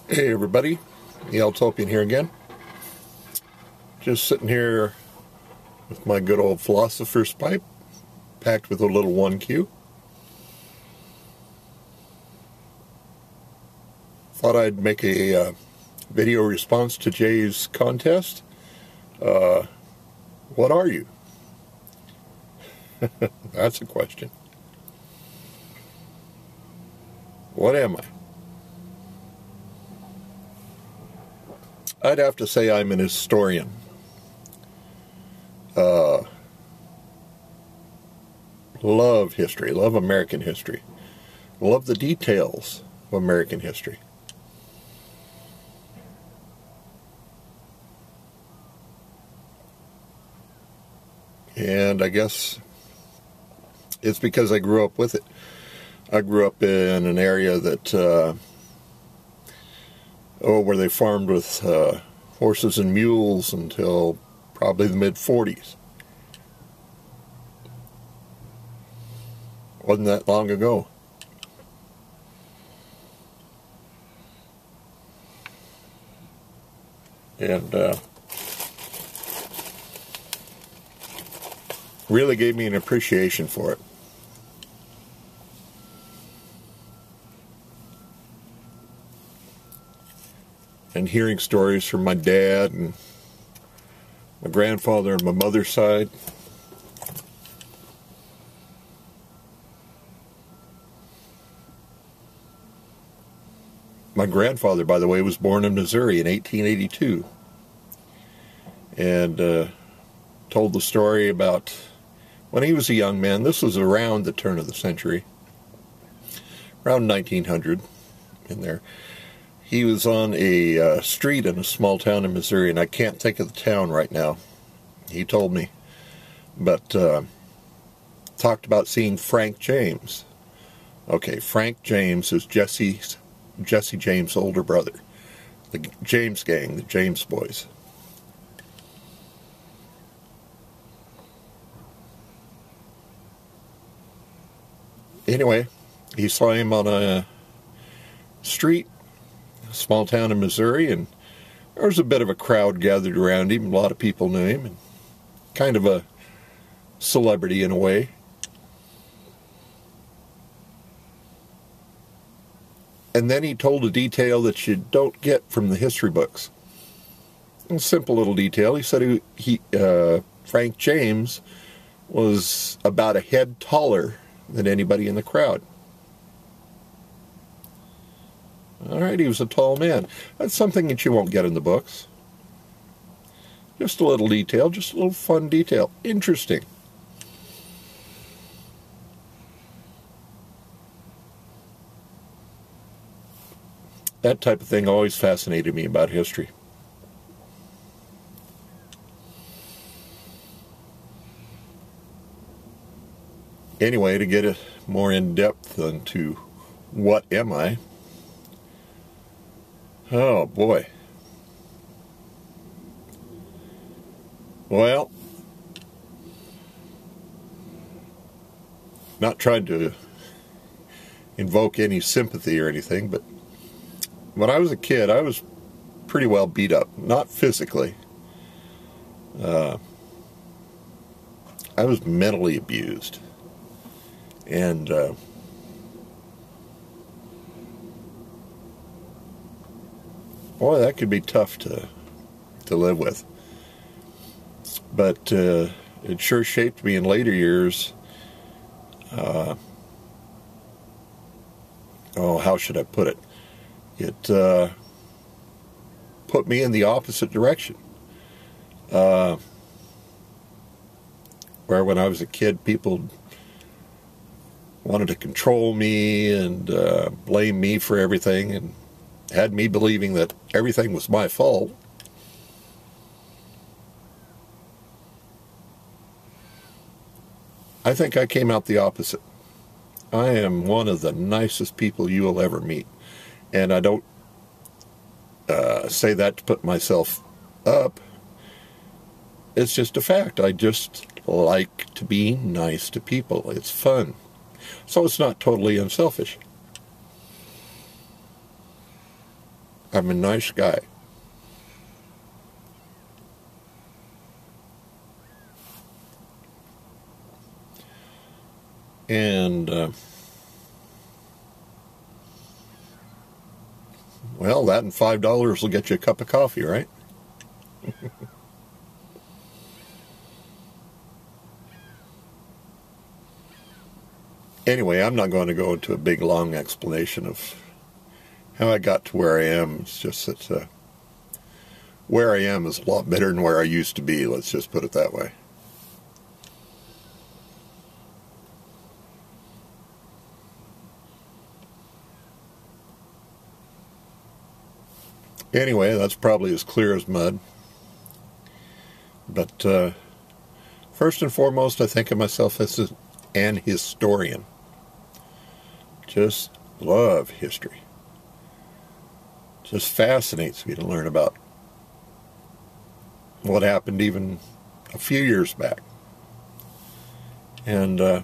Hey everybody, the Altopian here again. Just sitting here with my good old philosopher's pipe, packed with a little 1Q. Thought I'd make a video response to Jay's contest. What are you? That's a question. What am I? I'd have to say I'm an historian. Love history, love American history, love the details of American history. And I guess it's because I grew up with it. I grew up in an area that, where they farmed with horses and mules until probably the mid-40s. Wasn't that long ago. And really gave me an appreciation for it. And hearing stories from my dad and my grandfather on my mother's side. My grandfather, by the way, was born in Missouri in 1882. And told the story about when he was a young man. This was around the turn of the century, around 1900 in there. He was on a street in a small town in Missouri, and I can't think of the town right now. He told me. But talked about seeing Frank James. Okay, Frank James is Jesse James' older brother. The James gang, the James boys. Anyway, he saw him on a street, a small town in Missouri, and there was a bit of a crowd gathered around him. A lot of people knew him, and kind of a celebrity in a way. And then he told a detail that you don't get from the history books. A simple little detail. He said Frank James was about a head taller than anybody in the crowd. All right, he was a tall man. That's something that you won't get in the books. Just a little detail, just a little fun detail. Interesting. That type of thing always fascinated me about history. Anyway, to get it more in depth into what am I? Oh boy. Well, not trying to invoke any sympathy or anything, but when I was a kid, I was pretty well beat up. Not physically. I was mentally abused. And boy, that could be tough to live with. But it sure shaped me in later years. How should I put it? It put me in the opposite direction. Where when I was a kid, people wanted to control me and blame me for everything and had me believing that everything was my fault. I think I came out the opposite. I am one of the nicest people you will ever meet. And I don't say that to put myself up. It's just a fact. I just like to be nice to people. It's fun. So it's not totally unselfish. I'm a nice guy. And, well, that and $5 will get you a cup of coffee, right? Anyway, I'm not going to go into a big, long explanation of how I got to where I am. It's just that where I am is a lot better than where I used to be. Let's just put it that way. Anyway, that's probably as clear as mud. But first and foremost, I think of myself as an historian. Just love history. Just fascinates me to learn about what happened even a few years back. And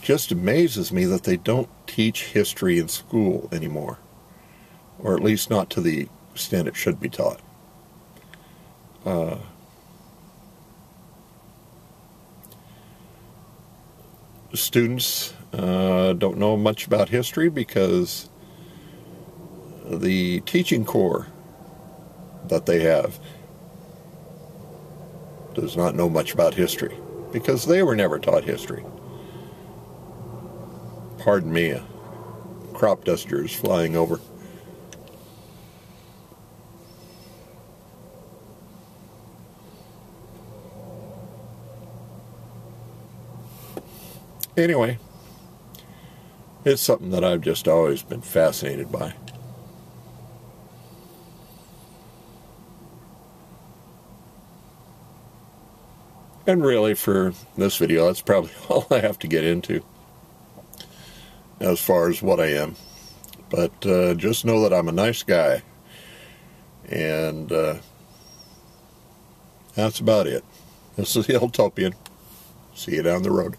just amazes me that they don't teach history in school anymore, or at least not to the extent it should be taught. Students don't know much about history because the teaching corps that they have does not know much about history because they were never taught history. Pardon me, a crop duster is flying over. Anyway, it's something that I've just always been fascinated by. And really, for this video, that's probably all I have to get into as far as what I am. But just know that I'm a nice guy. And that's about it. This is the Utopian. See you down the road.